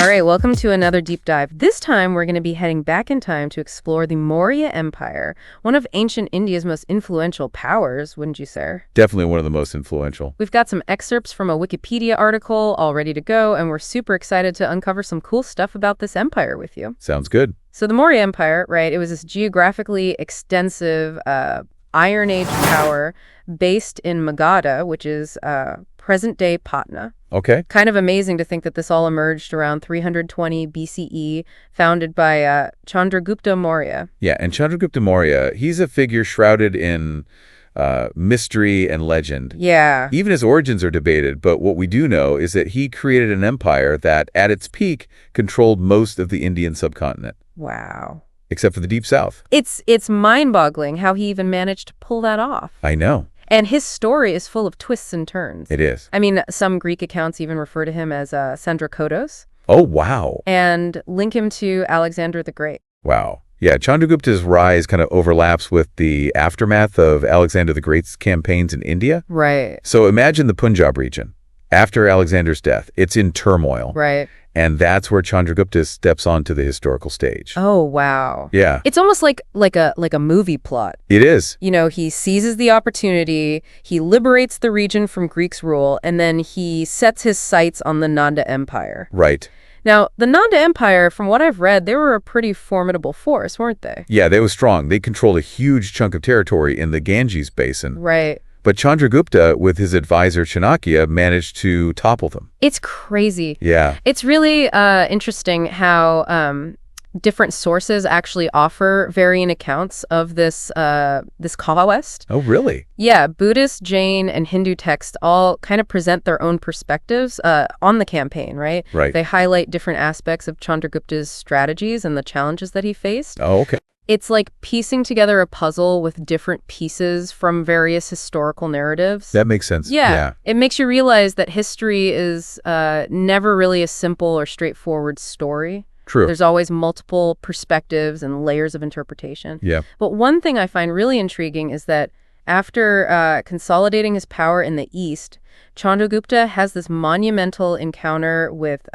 right, welcome to another deep dive. This time, we're going to be heading back in time to explore the Maurya Empire, one of ancient India's most influential powers, wouldn't you say? Definitely one of the most influential. We've got some excerpts from a Wikipedia article all ready to go, and we're super excited to uncover some cool stuff about this empire with you. Sounds good. So the Maurya Empire, right, it was this geographically extensive Iron Age power based in Magadha, which is present-day Patna. Okay. Kind of amazing to think that this all emerged around 320 BCE, founded by Chandragupta Maurya. Yeah, and Chandragupta Maurya, he's a figure shrouded in mystery and legend. Yeah. Even his origins are debated, but what we do know is that he created an empire that, at its peak, controlled most of the Indian subcontinent. Wow. Except for the Deep South. It's mind-boggling how he even managed to pull that off. I know. And his story is full of twists and turns. It is. I mean, some Greek accounts even refer to him as Chandrakotos. Oh, wow. And link him to Alexander the Great. Wow. Yeah, Chandragupta's rise kind of overlaps with the aftermath of Alexander the Great's campaigns in India. Right. So imagine the Punjab region. After Alexander's death, it's in turmoil. Right. And that's where Chandragupta steps onto the historical stage. Oh, wow. Yeah. It's almost like a movie plot. It is. You know, he seizes the opportunity, he liberates the region from Greek's rule, and then he sets his sights on the Nanda Empire. Right. Now, the Nanda Empire, from what I've read, they were a pretty formidable force, weren't they? Yeah, they were strong. They controlled a huge chunk of territory in the Ganges basin. Right. But Chandragupta, with his advisor Chanakya, managed to topple them. It's crazy. Yeah. It's really interesting how different sources actually offer varying accounts of this conquest. Oh, really? Yeah, Buddhist, Jain, and Hindu texts all kind of present their own perspectives on the campaign, right? Right. They highlight different aspects of Chandragupta's strategies and the challenges that he faced. Oh, okay. It's like piecing together a puzzle with different pieces from various historical narratives. That makes sense. Yeah. It makes you realize that history is never really a simple or straightforward story. True. There's always multiple perspectives and layers of interpretation. Yeah. But one thing I find really intriguing is that after consolidating his power in the East, Chandragupta has this monumental encounter with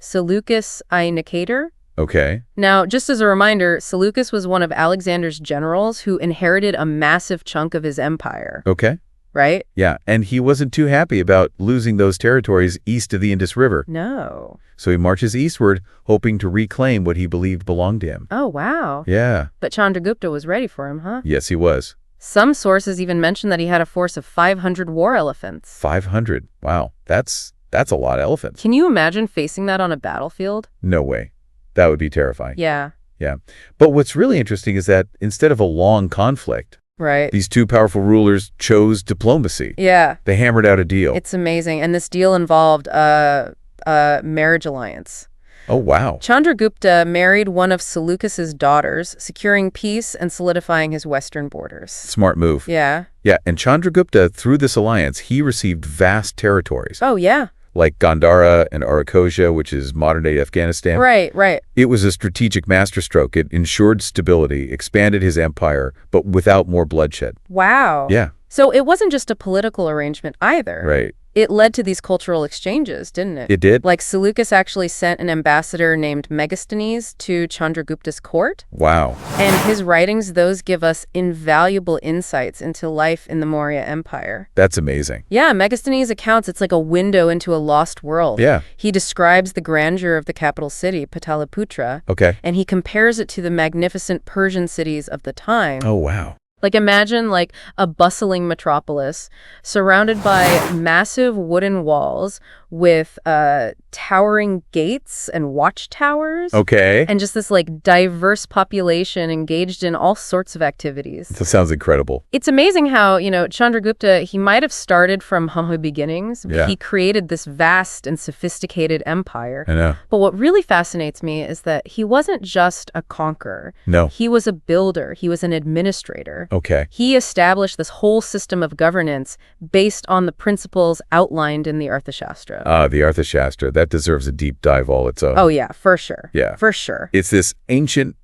Seleucus I Nicator. Okay. Now, just as a reminder, Seleucus was one of Alexander's generals who inherited a massive chunk of his empire. Okay. Right? Yeah, and he wasn't too happy about losing those territories east of the Indus River. No. So he marches eastward, hoping to reclaim what he believed belonged to him. Oh, wow. Yeah. But Chandragupta was ready for him, huh? Yes, he was. Some sources even mention that he had a force of 500 war elephants. 500. Wow. That's a lot of elephants. Can you imagine facing that on a battlefield? No way. That would be terrifying. Yeah. Yeah. But what's really interesting is that instead of a long conflict, right, these two powerful rulers chose diplomacy. Yeah. They hammered out a deal. It's amazing. And this deal involved a marriage alliance. Oh, wow. Chandragupta married one of Seleucus's daughters, securing peace and solidifying his western borders. Smart move. Yeah. Yeah, and Chandragupta, through this alliance, he received vast territories. Oh, yeah. Like Gandhara and Arakosia, which is modern-day Afghanistan. Right, right. It was a strategic masterstroke. It ensured stability, expanded his empire, but without more bloodshed. Wow. Yeah. So it wasn't just a political arrangement either. Right. It led to these cultural exchanges, didn't it? It did. Like Seleucus actually sent an ambassador named Megasthenes to Chandragupta's court. Wow. And his writings, those give us invaluable insights into life in the Maurya Empire. That's amazing. Yeah, Megasthenes accounts it's like a window into a lost world. Yeah. He describes the grandeur of the capital city, Pataliputra. Okay. And he compares it to the magnificent Persian cities of the time. Oh, wow. Like imagine like a bustling metropolis surrounded by massive wooden walls with towering gates and watchtowers. Okay. And just this like diverse population engaged in all sorts of activities. That sounds incredible. It's amazing how, Chandragupta, he might have started from humble beginnings. Yeah. He created this vast and sophisticated empire. I know. But what really fascinates me is that he wasn't just a conqueror. No. He was a builder. He was an administrator. Okay. He established this whole system of governance based on the principles outlined in the Arthashastra. The Arthashastra, that deserves a deep dive all its own. Oh, yeah, for sure. Yeah. For sure. It's this ancient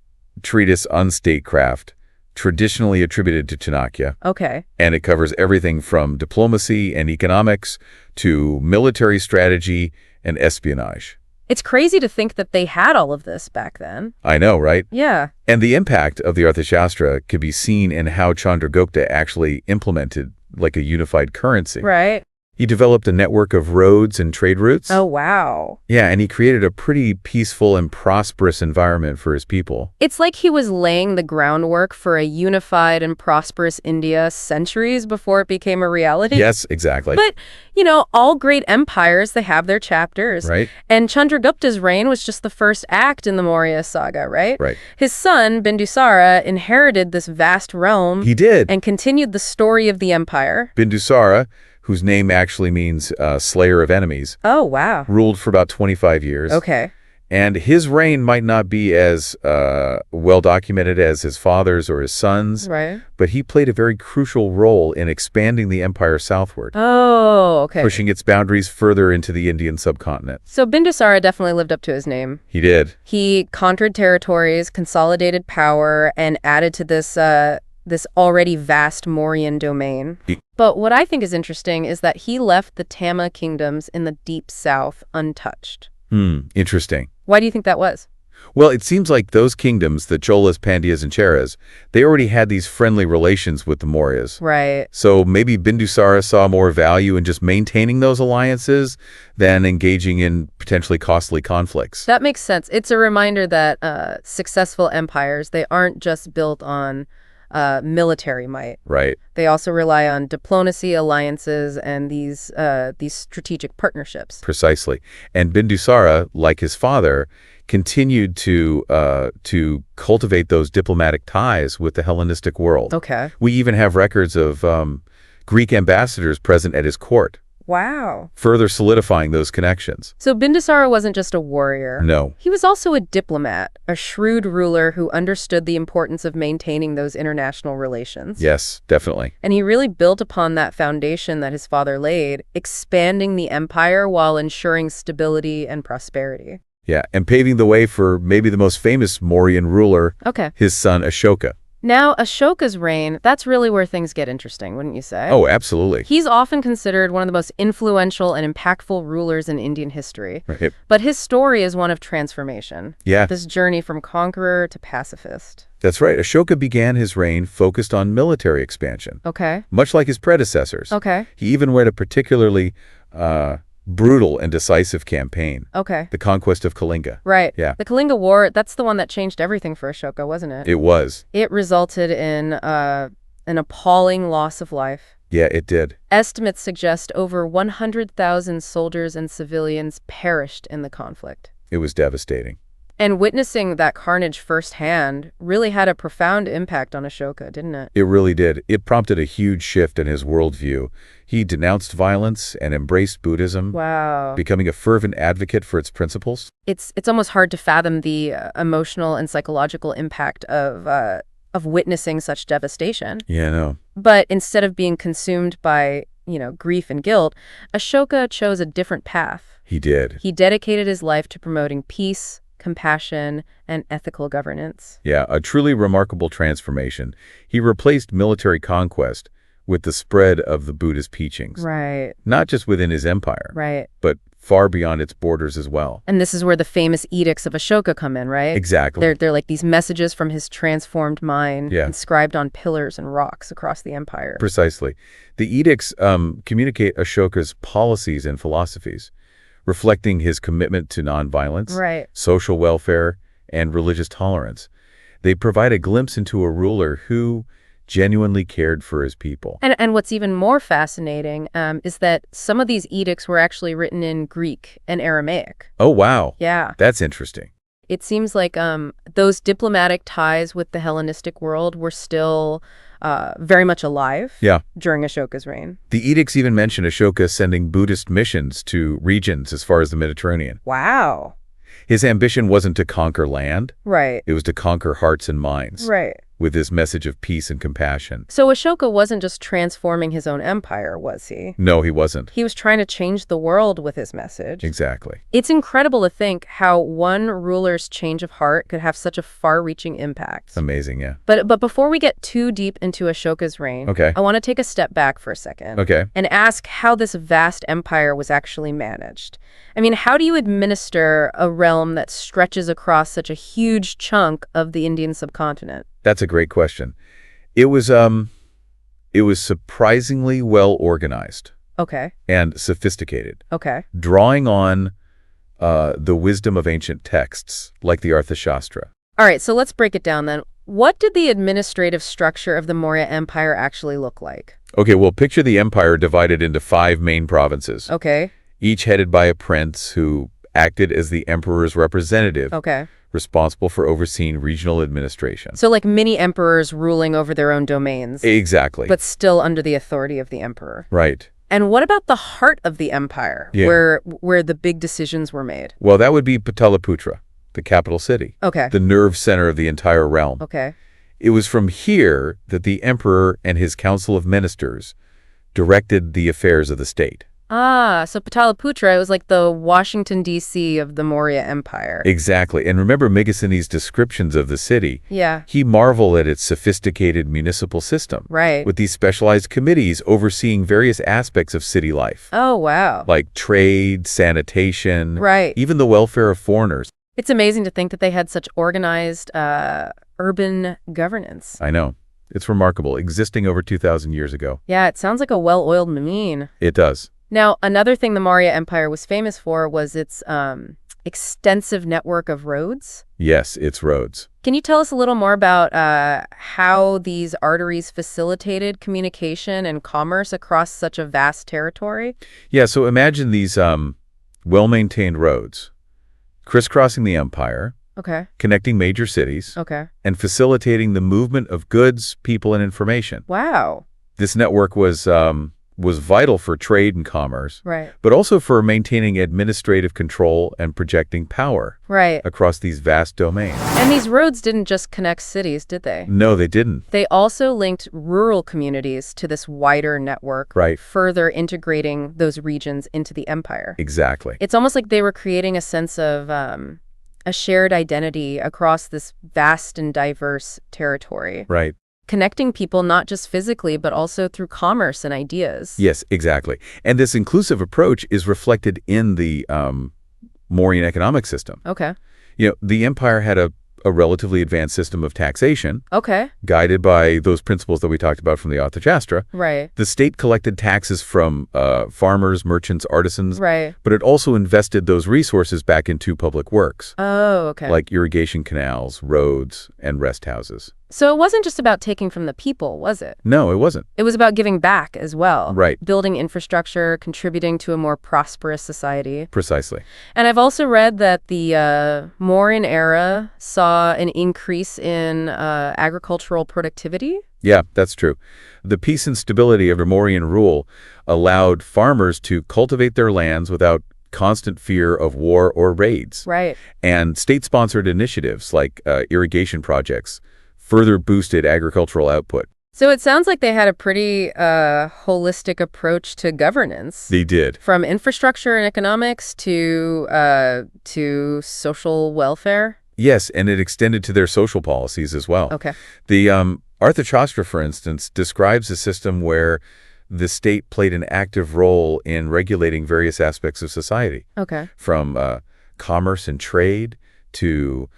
treatise on statecraft, traditionally attributed to Chanakya. Okay. And it covers everything from diplomacy and economics to military strategy and espionage. It's crazy to think that they had all of this back then. I know, right? Yeah. And the impact of the Arthashastra could be seen in how Chandragupta actually implemented like a unified currency. Right. He developed a network of roads and trade routes. Oh, wow. Yeah, and he created a pretty peaceful and prosperous environment for his people. It's like he was laying the groundwork for a unified and prosperous India centuries before it became a reality. Yes, exactly. But, all great empires, they have their chapters. Right. And Chandragupta's reign was just the first act in the Maurya saga, right? Right. His son, Bindusara, inherited this vast realm. He did. And continued the story of the empire. Bindusara, whose name actually means slayer of enemies, Oh, wow. ruled for about 25 years. Okay. And his reign might not be as well documented as his father's or his son's, Right. but he played a very crucial role in expanding the empire southward, Oh, okay. pushing its boundaries further into the Indian subcontinent. So Bindusara definitely lived up to his name. He did. He conquered territories, consolidated power, and added to this already vast Mauryan domain. But what I think is interesting is that he left the Dhamma kingdoms in the deep south untouched. Interesting. Why do you think that was? Well, it seems like those kingdoms, the Cholas, Pandyas, and Cheras, they already had these friendly relations with the Mauryas. Right. So maybe Bindusara saw more value in just maintaining those alliances than engaging in potentially costly conflicts. That makes sense. It's a reminder that successful empires, they aren't just built on military might. Right. They also rely on diplomacy, alliances, and these strategic partnerships. Precisely. And Bindusara, like his father, continued to cultivate those diplomatic ties with the Hellenistic world. Okay. We even have records of Greek ambassadors present at his court, Wow. further solidifying those connections. So Bindusara wasn't just a warrior. No. He was also a diplomat, a shrewd ruler who understood the importance of maintaining those international relations. Yes, definitely. And he really built upon that foundation that his father laid, expanding the empire while ensuring stability and prosperity. Yeah, and paving the way for maybe the most famous Mauryan ruler, Okay. his son Ashoka. Now, Ashoka's reign, that's really where things get interesting, wouldn't you say? Oh, absolutely. He's often considered one of the most influential and impactful rulers in Indian history. Right. But his story is one of transformation. Yeah, This journey from conqueror to pacifist. that's right. Ashoka began his reign focused on military expansion, Okay. much like his predecessors. Okay. He even led a particularly brutal and decisive campaign, Okay. the conquest of Kalinga. Right. Yeah. The Kalinga War, that's the one that changed everything for Ashoka, wasn't it? It was. It resulted in an appalling loss of life. Yeah, it did. Estimates suggest over 100,000 soldiers and civilians perished in the conflict. It was devastating. And witnessing that carnage firsthand really had a profound impact on Ashoka, didn't it? It really did. It prompted a huge shift in his worldview. He denounced violence and embraced Buddhism, Wow. becoming a fervent advocate for its principles. It's almost hard to fathom the emotional and psychological impact of witnessing such devastation. Yeah, no. But instead of being consumed by, grief and guilt, Ashoka chose a different path. He did. He dedicated his life to promoting peace, compassion, and ethical governance. Yeah, a truly remarkable transformation. He replaced military conquest with the spread of the Buddhist teachings, Right, not just within his empire, right. but far beyond its borders as well. And this is where the famous edicts of Ashoka come in, right? Exactly. They're like these messages from his transformed mind, Yeah. inscribed on pillars and rocks across the empire. Precisely. The edicts communicate Ashoka's policies and philosophies, reflecting his commitment to nonviolence, Right. social welfare, and religious tolerance. They provide a glimpse into a ruler who genuinely cared for his people. And what's even more fascinating is that some of these edicts were actually written in Greek and Aramaic. Oh, wow. Yeah. That's interesting. It seems like those diplomatic ties with the Hellenistic world were still very much alive Yeah. during Ashoka's reign. The edicts even mention Ashoka sending Buddhist missions to regions as far as the Mediterranean. Wow. His ambition wasn't to conquer land. Right. It was to conquer hearts and minds. Right. with his message of peace and compassion. So Ashoka wasn't just transforming his own empire, was he? No, he wasn't. He was trying to change the world with his message. Exactly. It's incredible to think how one ruler's change of heart could have such a far-reaching impact. Amazing, yeah. But before we get too deep into Ashoka's reign, Okay. I want to take a step back for a second. Okay. And ask how this vast empire was actually managed. I mean, how do you administer a realm that stretches across such a huge chunk of the Indian subcontinent? That's a great question. It was surprisingly well organized Okay. and sophisticated, Okay. drawing on the wisdom of ancient texts like the Arthashastra. All right, so let's break it down then. What did the administrative structure of the Maurya Empire actually look like? Okay, well, picture the empire divided into 5 main provinces, Okay. each headed by a prince who acted as the emperor's representative, Okay. responsible for overseeing regional administration. So like mini emperors ruling over their own domains, Exactly. but still under the authority of the emperor. Right. And what about the heart of the empire, Yeah. where the big decisions were made? Well, that would be Pataliputra, the capital city, Okay. the nerve center of the entire realm. Okay. It was from here that the emperor and his council of ministers directed the affairs of the state. Ah, so Pataliputra, it was like the Washington, D.C. of the Maurya Empire. Exactly. And remember Migasini's descriptions of the city. Yeah. He marveled at its sophisticated municipal system, Right. with these specialized committees overseeing various aspects of city life, Oh, wow. like trade, sanitation, Right. even the welfare of foreigners. It's amazing to think that they had such organized urban governance. I know. It's remarkable, existing over 2,000 years ago. Yeah, it sounds like a well-oiled machine. It does. Now, another thing the Maurya Empire was famous for was its extensive network of roads. Yes, it's roads. Can you tell us a little more about how these arteries facilitated communication and commerce across such a vast territory? Yeah, so imagine these well-maintained roads crisscrossing the empire, Okay. connecting major cities, Okay. and facilitating the movement of goods, people, and information. Wow. This network was vital for trade and commerce, Right. but also for maintaining administrative control and projecting power Right. across these vast domains. And these roads didn't just connect cities, did they? No, they didn't. They also linked rural communities to this wider network, Right. further integrating those regions into the empire. Exactly. It's almost like they were creating a sense of a shared identity across this vast and diverse territory, Right. connecting people not just physically, but also through commerce and ideas. Yes, exactly. And this inclusive approach is reflected in the Mauryan economic system. Okay. You know, the empire had a relatively advanced system of taxation, Okay. guided by those principles that we talked about from the Arthashastra. Right. The state collected taxes from farmers, merchants, artisans, Right. but it also invested those resources back into public works, Oh, okay. like irrigation canals, roads, and rest houses. So it wasn't just about taking from the people, was it? No, it wasn't. It was about giving back as well. Right. Building infrastructure, contributing to a more prosperous society. Precisely. And I've also read that the Mauryan era saw an increase in agricultural productivity. Yeah, that's true. The peace and stability of Mauryan rule allowed farmers to cultivate their lands without constant fear of war or raids. Right. And state-sponsored initiatives like irrigation projects further boosted agricultural output. So it sounds like they had a pretty holistic approach to governance. They did. From infrastructure and economics to social welfare. Yes, and it extended to their social policies as well. Okay. The Arthashastra, for instance, describes a system where the state played an active role in regulating various aspects of society, Okay. from commerce and trade to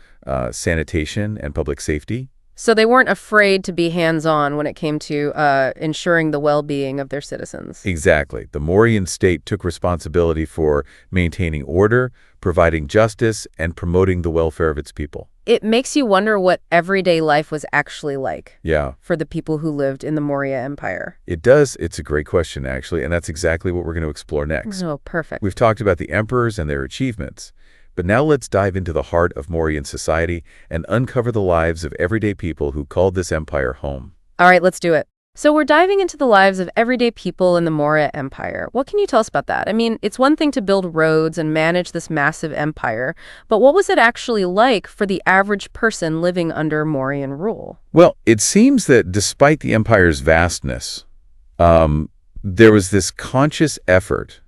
sanitation and public safety. So they weren't afraid to be hands-on when it came to ensuring the well-being of their citizens. Exactly. The Mauryan state took responsibility for maintaining order, providing justice, and promoting the welfare of its people. It makes you wonder what everyday life was actually like Yeah, for the people who lived in the Maurya Empire. it does. It's a great question, actually, and that's exactly what we're going to explore next. Oh, perfect. We've talked about the emperors and their achievements, but now let's dive into the heart of Mauryan society and uncover the lives of everyday people who called this empire home. All right, let's do it. So we're diving into the lives of everyday people in the Maurya Empire. What can you tell us about that? I mean, it's one thing to build roads and manage this massive empire, but what was it actually like for the average person living under Mauryan rule? Well, it seems that despite the empire's vastness, there was this conscious effort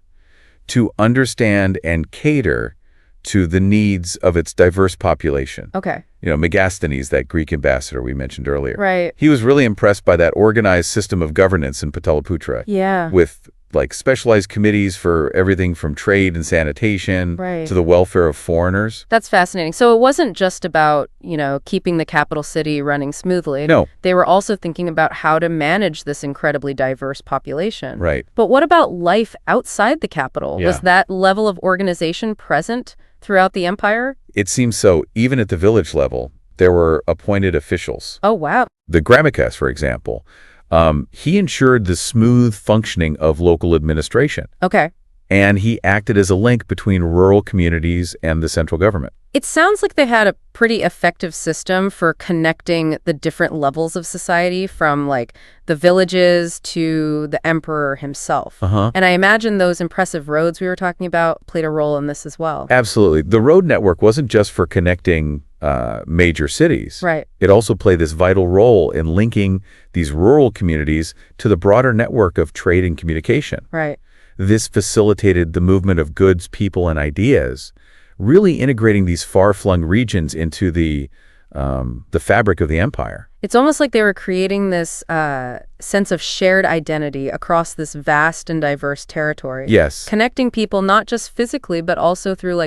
to understand and cater to the needs of its diverse population. Okay. Megasthenes, that Greek ambassador we mentioned earlier. Right. He was really impressed by that organized system of governance in Pataliputra. Yeah. With specialized committees for everything from trade and sanitation Right. to the welfare of foreigners. That's fascinating. So it wasn't just about, keeping the capital city running smoothly. No. They were also thinking about how to manage this incredibly diverse population. Right. But what about life outside the capital? Yeah. Was that level of organization present throughout the empire? It seems so. Even at the village level, there were appointed officials. Oh, wow. The Gramikas, for example, he ensured the smooth functioning of local administration. Okay. And he acted as a link between rural communities and the central government. It sounds like they had a pretty effective system for connecting the different levels of society, from the villages to the emperor himself. And I imagine those impressive roads we were talking about played a role in this as well. Absolutely. The road network wasn't just for connecting major cities. Right. It also played this vital role in linking these rural communities to the broader network of trade and communication. Right. This facilitated the movement of goods, people, and ideas, really integrating these far-flung regions into the fabric of the empire. It's almost like they were creating this sense of shared identity across this vast and diverse territory. Yes. Connecting people not just physically, but also through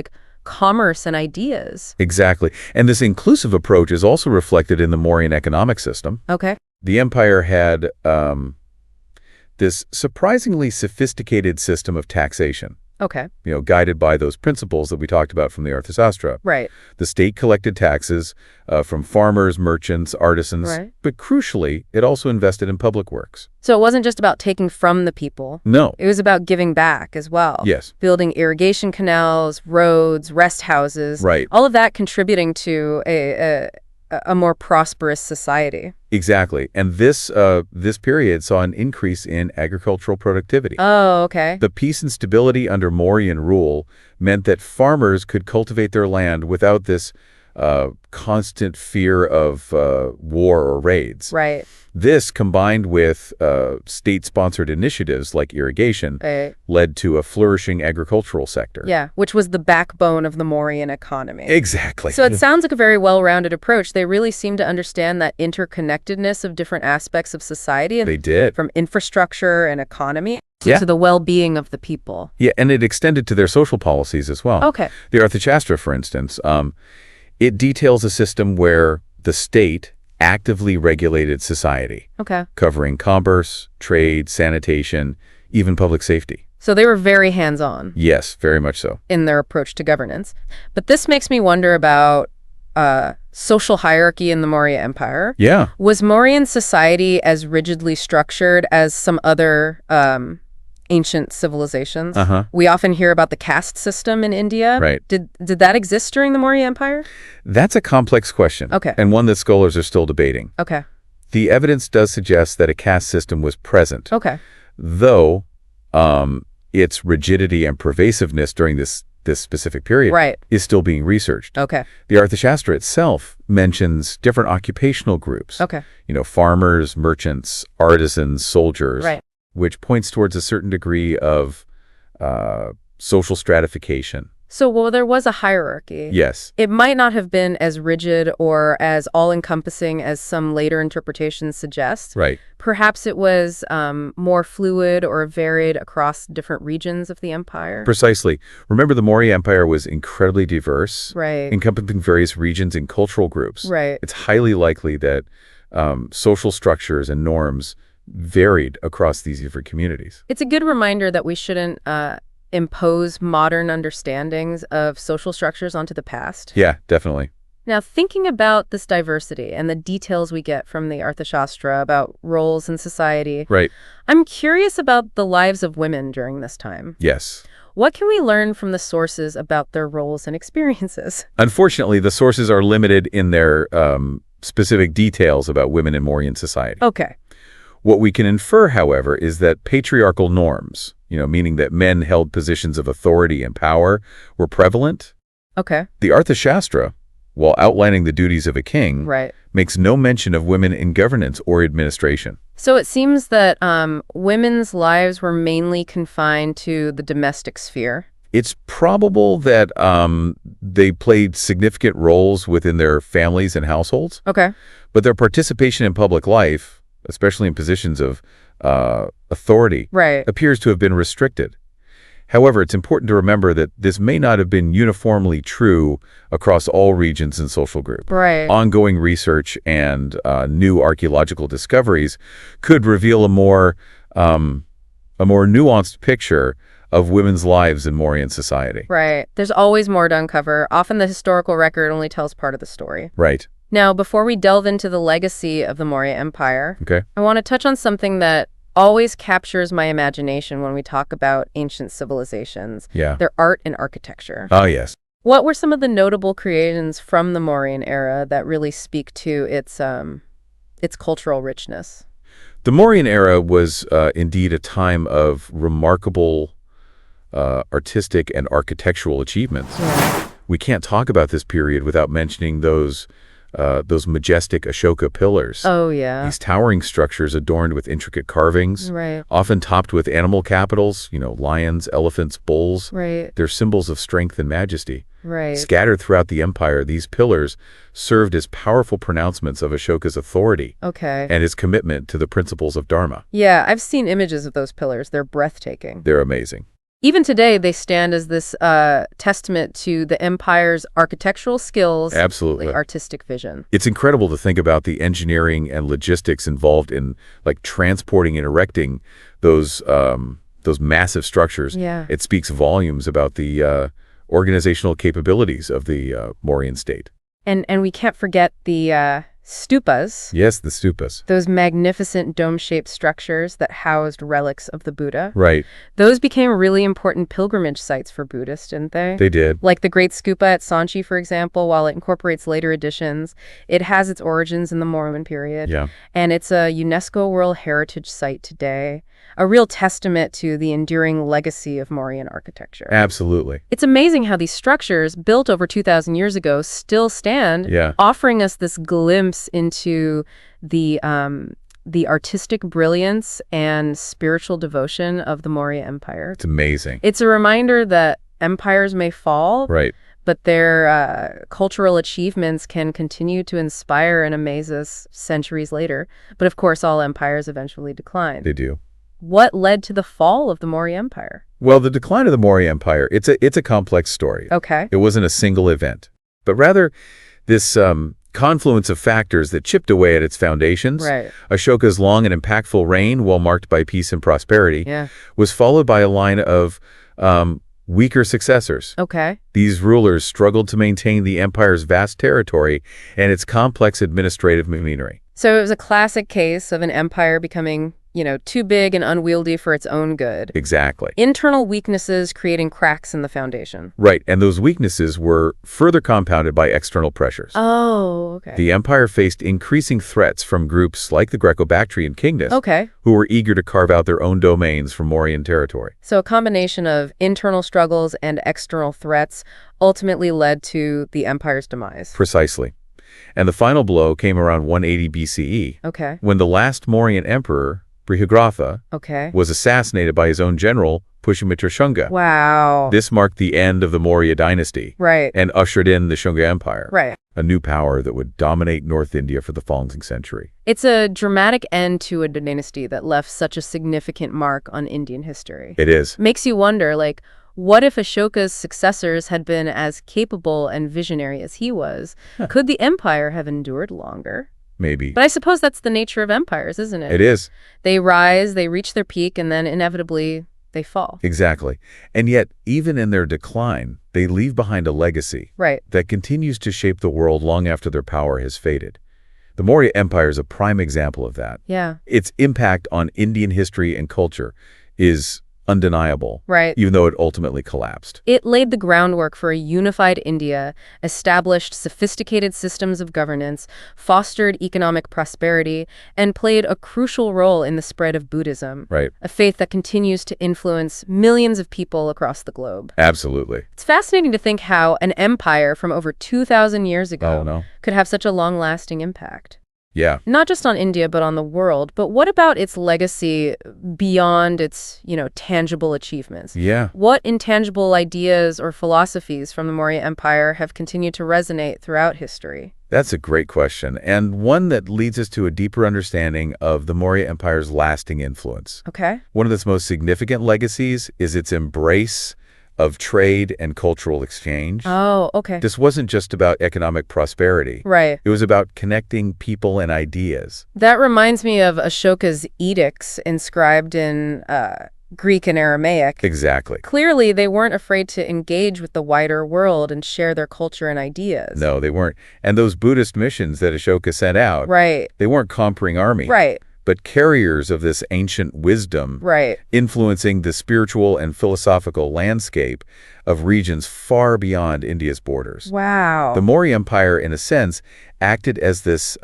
commerce and ideas. Exactly. And this inclusive approach is also reflected in the Mauryan economic system. Okay. The empire had this surprisingly sophisticated system of taxation. Okay. Guided by those principles that we talked about from the Arthashastra. Right. The state collected taxes from farmers, merchants, artisans, Right. but crucially, it also invested in public works. So it wasn't just about taking from the people. No. It was about giving back as well. Yes. Building irrigation canals, roads, rest houses. Right. All of that contributing to a more prosperous society. Exactly. And this period saw an increase in agricultural productivity. Oh, okay. The peace and stability under Mauryan rule meant that farmers could cultivate their land without this constant fear of war or raids. Right. This, combined with state-sponsored initiatives like irrigation, Right. led to a flourishing agricultural sector. Yeah, which was the backbone of the Mauryan economy. Exactly. So it sounds like a very well-rounded approach. They really seem to understand that interconnectedness of different aspects of society. They did. From infrastructure and economy Yeah. to the well-being of the people. Yeah, and it extended to their social policies as well. Okay. The Arthashastra, for instance, it details a system where the state actively regulated society, Okay. covering commerce, trade, sanitation, even public safety. So they were very hands-on Yes, very much so. in their approach to governance. But this makes me wonder about social hierarchy in the Maurya Empire. Yeah. Was Mauryan society as rigidly structured as some other ancient civilizations? We often hear about the caste system in India. Right. Did that exist during the Maurya Empire? That's a complex question. Okay. And one that scholars are still debating. Okay. The evidence does suggest that a caste system was present, Okay. though its rigidity and pervasiveness during this specific period Right. is still being researched. Okay. The Arthashastra itself mentions different occupational groups. Okay. Farmers, merchants, artisans, soldiers, Right. which points towards a certain degree of social stratification. So, there was a hierarchy. Yes. It might not have been as rigid or as all-encompassing as some later interpretations suggest. Right. Perhaps it was more fluid or varied across different regions of the empire. Precisely. Remember, the Maurya Empire was incredibly diverse, Right. encompassing various regions and cultural groups. Right. It's highly likely that social structures and norms varied across these different communities. It's a good reminder that we shouldn't impose modern understandings of social structures onto the past. Yeah, definitely. Now, thinking about this diversity and the details we get from the Arthashastra about roles in society, Right. I'm curious about the lives of women during this time. Yes. What can we learn from the sources about their roles and experiences? Unfortunately, the sources are limited in their specific details about women in Mauryan society. Okay. What we can infer, however, is that patriarchal norms, meaning that men held positions of authority and power, were prevalent. Okay. The Arthashastra, while outlining the duties of a king, Right. makes no mention of women in governance or administration. So it seems that women's lives were mainly confined to the domestic sphere. It's probable that they played significant roles within their families and households, Okay. but their participation in public life, especially in positions of authority, Right. appears to have been restricted. However, it's important to remember that this may not have been uniformly true across all regions and social groups. Right. Ongoing research and new archaeological discoveries could reveal a more nuanced picture of women's lives in Mauryan society. Right. There's always more to uncover. Often the historical record only tells part of the story. Right. Now, before we delve into the legacy of the Maurya Empire, Okay. I want to touch on something that always captures my imagination when we talk about ancient civilizations, Yeah. their art and architecture. Oh, yes. What were some of the notable creations from the Mauryan era that really speak to its cultural richness? The Mauryan era was indeed a time of remarkable artistic and architectural achievements. Yeah. We can't talk about this period without mentioning those majestic Ashoka pillars. Oh, yeah. These towering structures adorned with intricate carvings, Right. often topped with animal capitals, lions, elephants, bulls. Right. They're symbols of strength and majesty. Right. Scattered throughout the empire, these pillars served as powerful pronouncements of Ashoka's authority Okay. and his commitment to the principles of Dharma. Yeah, I've seen images of those pillars. They're breathtaking. They're amazing. Even today, they stand as this testament to the empire's architectural skills, Absolutely. the artistic vision. It's incredible to think about the engineering and logistics involved in transporting and erecting those massive structures. Yeah. It speaks volumes about the organizational capabilities of the Mauryan state. And we can't forget the stupas. Yes, the stupas. Those magnificent dome-shaped structures that housed relics of the Buddha. Right. Those became really important pilgrimage sites for Buddhists, didn't they? They did. Like the Great Stupa at Sanchi, for example, while it incorporates later additions, it has its origins in the Mormon period. Yeah. And it's a UNESCO World Heritage Site today, a real testament to the enduring legacy of Mauryan architecture. Absolutely. It's amazing how these structures, built over 2,000 years ago, still stand, Yeah. offering us this glimpse into the artistic brilliance and spiritual devotion of the Maurya Empire. It's amazing. It's a reminder that empires may fall, Right. but their cultural achievements can continue to inspire and amaze us centuries later. But of course, all empires eventually decline. They do. What led to the fall of the Maurya Empire? Well, the decline of the Maurya Empire, it's a complex story. Okay. It wasn't a single event, but rather this confluence of factors that chipped away at its foundations. Right. Ashoka's long and impactful reign, well marked by peace and prosperity, Yeah. was followed by a line of weaker successors. Okay. These rulers struggled to maintain the empire's vast territory and its complex administrative machinery. So it was a classic case of an empire becoming, too big and unwieldy for its own good. Exactly. Internal weaknesses creating cracks in the foundation. Right, and those weaknesses were further compounded by external pressures. Oh, okay. The empire faced increasing threats from groups like the Greco-Bactrian kingdoms, Okay. who were eager to carve out their own domains from Mauryan territory. So a combination of internal struggles and external threats ultimately led to the empire's demise. Precisely. And the final blow came around 180 BCE, Okay. when the last Mauryan emperor, Brihadratha, Okay. was assassinated by his own general, Pushyamitra Shunga. Wow. This marked the end of the Maurya dynasty Right. and ushered in the Shunga Empire, Right. a new power that would dominate North India for the following century. It's a dramatic end to a dynasty that left such a significant mark on Indian history. It is. Makes you wonder, what if Ashoka's successors had been as capable and visionary as he was? Could the empire have endured longer? Maybe. But I suppose that's the nature of empires, isn't it? It is. They rise, they reach their peak, and then inevitably they fall. Exactly. And yet, even in their decline, they leave behind a legacy Right. that continues to shape the world long after their power has faded. The Maurya Empire is a prime example of that. Yeah. Its impact on Indian history and culture is undeniable, Right. even though it ultimately collapsed. It laid the groundwork for a unified India, established sophisticated systems of governance, fostered economic prosperity, and played a crucial role in the spread of Buddhism, Right. a faith that continues to influence millions of people across the globe. Absolutely. It's fascinating to think how an empire from over 2,000 years ago Oh, no. could have such a long-lasting impact. Yeah. Not just on India, but on the world. But what about its legacy beyond its, tangible achievements? Yeah. What intangible ideas or philosophies from the Maurya Empire have continued to resonate throughout history? That's a great question, and one that leads us to a deeper understanding of the Maurya Empire's lasting influence. Okay. One of its most significant legacies is its embrace of trade and cultural exchange. Oh, okay. This wasn't just about economic prosperity. Right. It was about connecting people and ideas. That reminds me of Ashoka's edicts inscribed in Greek and Aramaic. Exactly. Clearly, they weren't afraid to engage with the wider world and share their culture and ideas. No, they weren't. And those Buddhist missions that Ashoka sent out, Right. they weren't conquering army, Right. but carriers of this ancient wisdom, Right. influencing the spiritual and philosophical landscape of regions far beyond India's borders. Wow. The Maurya Empire, in a sense, acted as this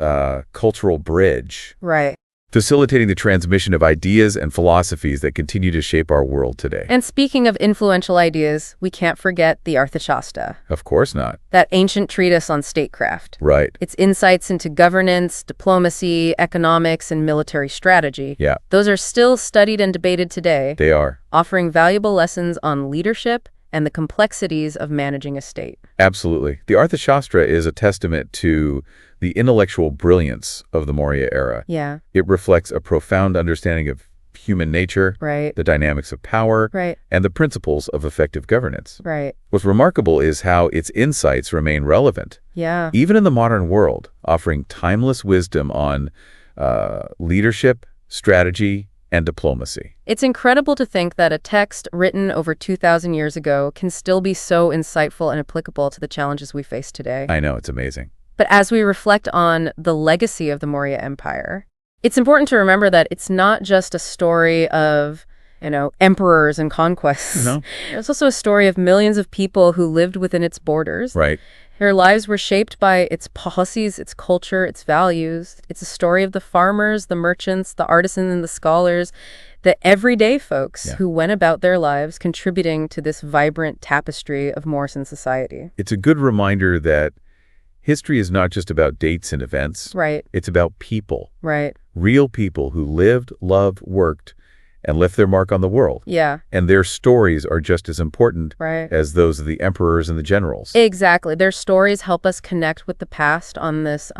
cultural bridge, Right. facilitating the transmission of ideas and philosophies that continue to shape our world today. And speaking of influential ideas, we can't forget the Arthashastra, Of course not. that ancient treatise on statecraft. Right. Its insights into governance, diplomacy, economics, and military strategy. Yeah, Those are still studied and debated today, they are. offering valuable lessons on leadership and the complexities of managing a state. Absolutely. The Arthashastra is a testament to the intellectual brilliance of the Maurya era. Yeah, It reflects a profound understanding of human nature, right, the dynamics of power, right, and the principles of effective governance. right. What's remarkable is how its insights remain relevant, Yeah, even in the modern world, offering timeless wisdom on leadership, strategy, and diplomacy. it's incredible to think that a text written over 2,000 years ago can still be so insightful and applicable to the challenges we face today. I know, it's amazing. But as we reflect on the legacy of the Maurya Empire, it's important to remember that it's not just a story of, emperors and conquests. No. It's also a story of millions of people who lived within its borders. Right. Their lives were shaped by its policies, its culture, its values. It's a story of the farmers, the merchants, the artisans, and the scholars, the everyday folks who went about their lives contributing to this vibrant tapestry of Morrison society. It's a good reminder that history is not just about dates and events. Right, It's about people, right. real people who lived, loved, worked, and left their mark on the world. Yeah, And their stories are just as important right. as those of the emperors and the generals. Exactly. Their stories help us connect with the past on this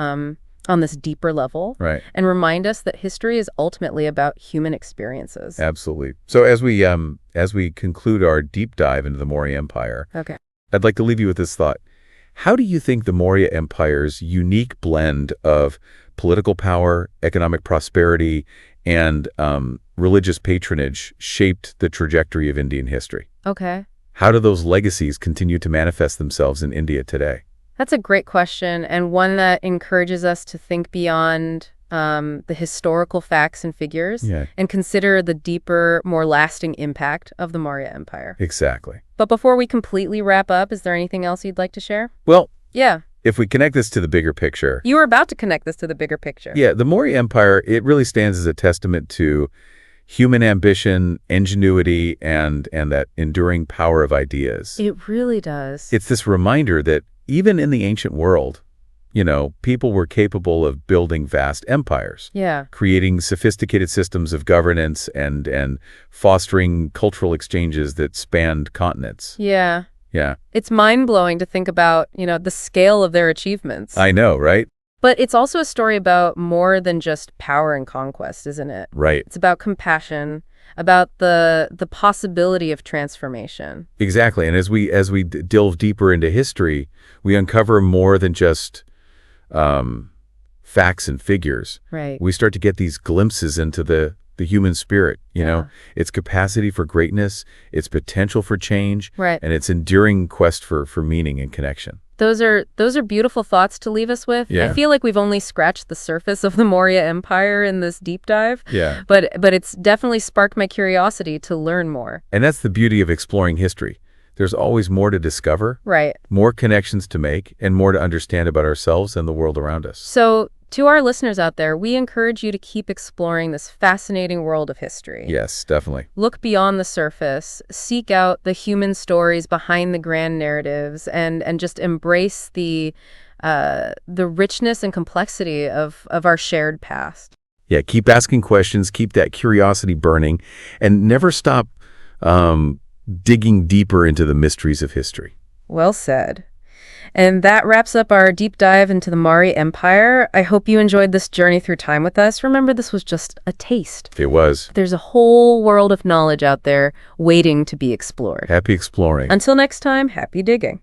deeper level Right. and remind us that history is ultimately about human experiences. Absolutely. So as we conclude our deep dive into the Maurya Empire, Okay. I'd like to leave you with this thought. How do you think the Maurya Empire's unique blend of political power, economic prosperity, and religious patronage shaped the trajectory of Indian history? Okay. How do those legacies continue to manifest themselves in India today? That's a great question, and one that encourages us to think beyond the historical facts and figures Yeah, and consider the deeper, more lasting impact of the Maurya Empire. exactly. But before we completely wrap up, is there anything else you'd like to share? Well, Yeah. if we connect this to the bigger picture, You were about to connect this to the bigger picture. yeah, the Maurya Empire, it really stands as a testament to human ambition, ingenuity, and that enduring power of ideas. It really does. It's this reminder that even in the ancient world, people were capable of building vast empires, Yeah. creating sophisticated systems of governance and fostering cultural exchanges that spanned continents. Yeah. Yeah, It's mind-blowing to think about, the scale of their achievements. I know, right? But it's also a story about more than just power and conquest, isn't it? Right. It's about compassion, about the possibility of transformation. Exactly. And as we delve deeper into history, we uncover more than just facts and figures. Right. We start to get these glimpses into the human spirit, its capacity for greatness, its potential for change, Right. and its enduring quest for meaning and connection. Those are beautiful thoughts to leave us with. Yeah. I feel like we've only scratched the surface of the Maurya Empire in this deep dive. Yeah. But it's definitely sparked my curiosity to learn more. And that's the beauty of exploring history. There's always more to discover, Right. more connections to make, and more to understand about ourselves and the world around us. So, to our listeners out there, we encourage you to keep exploring this fascinating world of history. Yes, definitely. Look beyond the surface, seek out the human stories behind the grand narratives, and just embrace the richness and complexity of our shared past. Yeah, keep asking questions, keep that curiosity burning, and never stop digging deeper into the mysteries of history. Well said. And that wraps up our deep dive into the Maurya Empire. I hope you enjoyed this journey through time with us. Remember, this was just a taste. It was. There's a whole world of knowledge out there waiting to be explored. Happy exploring. Until next time, happy digging.